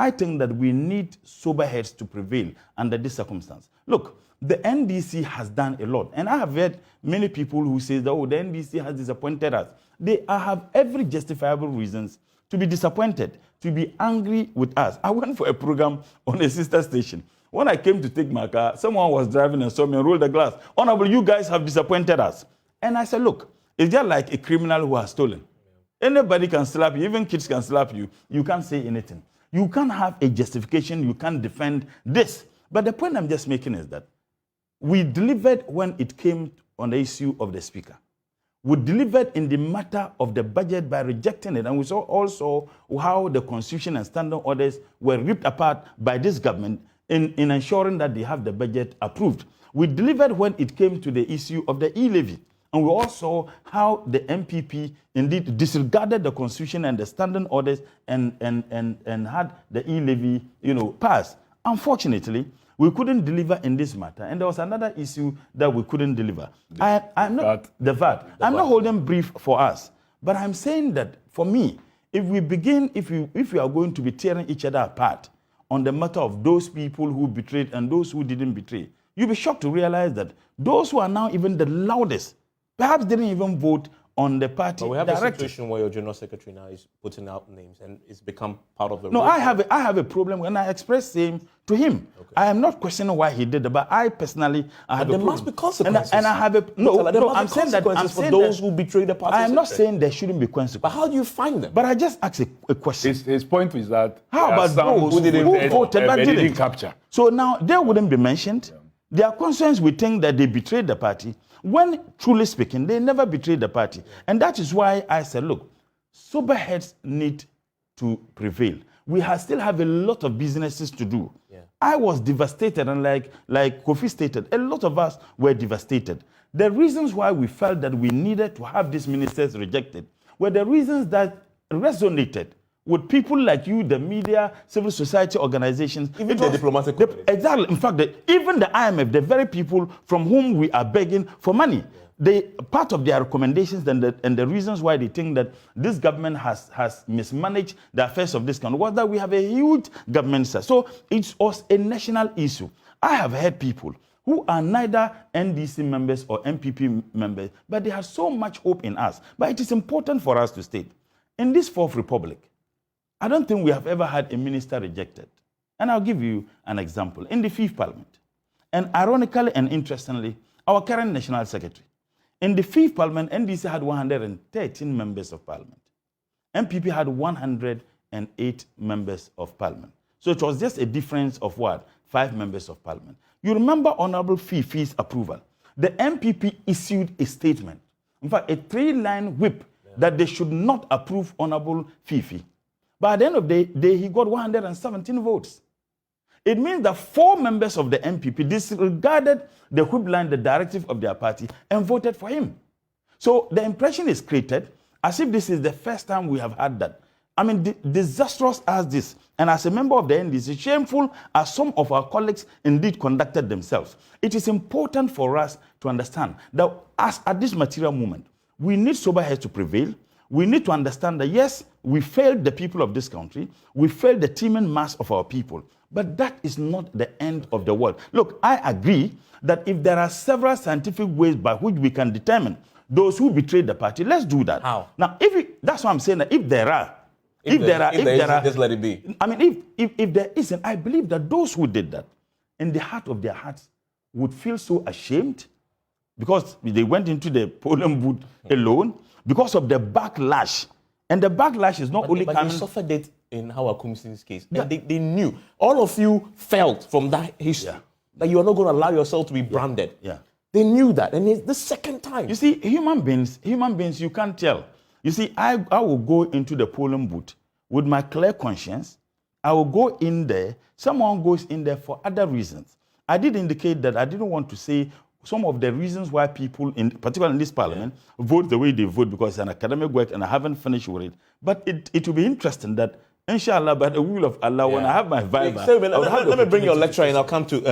I think that we need sober heads to prevail under this circumstance. Look, the NDC has done a lot. And I have heard many people who say that, oh, the NDC has disappointed us. They have every justifiable reasons to be disappointed, to be angry with us. I went for a program on a sister station. When I came to take my car, someone was driving and saw me and rolled the glass. Honorable, you guys have disappointed us. And I said, look, it's just like a criminal who has stolen. Anybody can slap you, even kids can slap you. You can't say anything. You can't have a justification, you can't defend this. But the point I'm just making is that we delivered when it came on the issue of the speaker. We delivered in the matter of the budget by rejecting it. And we saw also how the constitution and standing orders were ripped apart by this government in ensuring that they have the budget approved. We delivered when it came to the issue of the e-levy. And we also saw how the MPP indeed disregarded the constitution and the standing orders and had the e-levy, passed. Unfortunately, we couldn't deliver in this matter. And there was another issue that we couldn't deliver. I'm not not holding brief for us, but I'm saying that for me, if we are going to be tearing each other apart on the matter of those people who betrayed and those who didn't betray, you'll be shocked to realize that those who are now even the loudest perhaps didn't even vote on the party. But we have a situation where your general secretary now is putting out names and it's become part of the... No, I have a problem when I express same to him. Okay. I am not questioning why he did it, but I personally have a problem. There must be consequences. And I have a... No, I'm saying that... I'm for those who betray the party. I am not saying there shouldn't be consequences. But how do you find them? But I just asked a question. His point is that... How about those who voted but didn't capture? So now, they wouldn't be mentioned. Their concerns, we think that they betrayed the party. When, truly speaking, they never betrayed the party. And that is why I said, look, sober heads need to prevail. We still have a lot of businesses to do. Yeah. I was devastated, and like Kofi stated, a lot of us were devastated. The reasons why we felt that we needed to have these ministers rejected were the reasons that resonated with people like you, the media, civil society organizations. Even the diplomatic community. Exactly. In fact, even the IMF, the very people from whom we are begging for money, part of their recommendations and the reasons why they think that this government has mismanaged the affairs of this country was that we have a huge government. So it was a national issue. I have heard people who are neither NDC members or MPP members, but they have so much hope in us. But it is important for us to state, in this Fourth Republic, I don't think we have ever had a minister rejected. And I'll give you an example. In the Fifth Parliament, and ironically and interestingly, our current National Secretary, in the Fifth Parliament, NDC had 113 members of Parliament. MPP had 108 members of Parliament. So it was just a difference of what? 5 members of Parliament. You remember Honorable Fifi's approval. The MPP issued a statement, in fact, a 3-line whip that they should not approve Honorable Fifi. But at the end of the day, he got 117 votes. It means that 4 members of the MPP disregarded the whip line, the directive of their party, and voted for him. So the impression is created as if this is the first time we have had that. I mean, disastrous as this, and as a member of the NDC, shameful as some of our colleagues indeed conducted themselves, it is important for us to understand that at this material moment, we need sober heads to prevail. We need to understand that, yes, we failed the people of this country. We failed the teeming mass of our people. But that is not the end of the world. Look, I agree that if there are several scientific ways by which we can determine those who betrayed the party, let's do that. How? Now, that's what I'm saying, that if there are, just let it be. I mean, if there isn't, I believe that those who did that, in the heart of their hearts, would feel so ashamed because they went into the polling booth alone, because of the backlash. And the backlash is not only coming... But they suffered it in Howard Kumsin's case. Yeah. And they knew. All of you felt from that history that you are not going to allow yourself to be branded. Yeah. They knew that. And it's the second time. You see, human beings, you can't tell. You see, I will go into the polling booth with my clear conscience. I will go in there. Someone goes in there for other reasons. I did indicate that I didn't want to say some of the reasons why people, particularly in this parliament, vote the way they vote because it's an academic work and I haven't finished with it. But it will be interesting that, inshallah, by the will of Allah, when I have my Viva... Let me bring your lecture and I'll come to...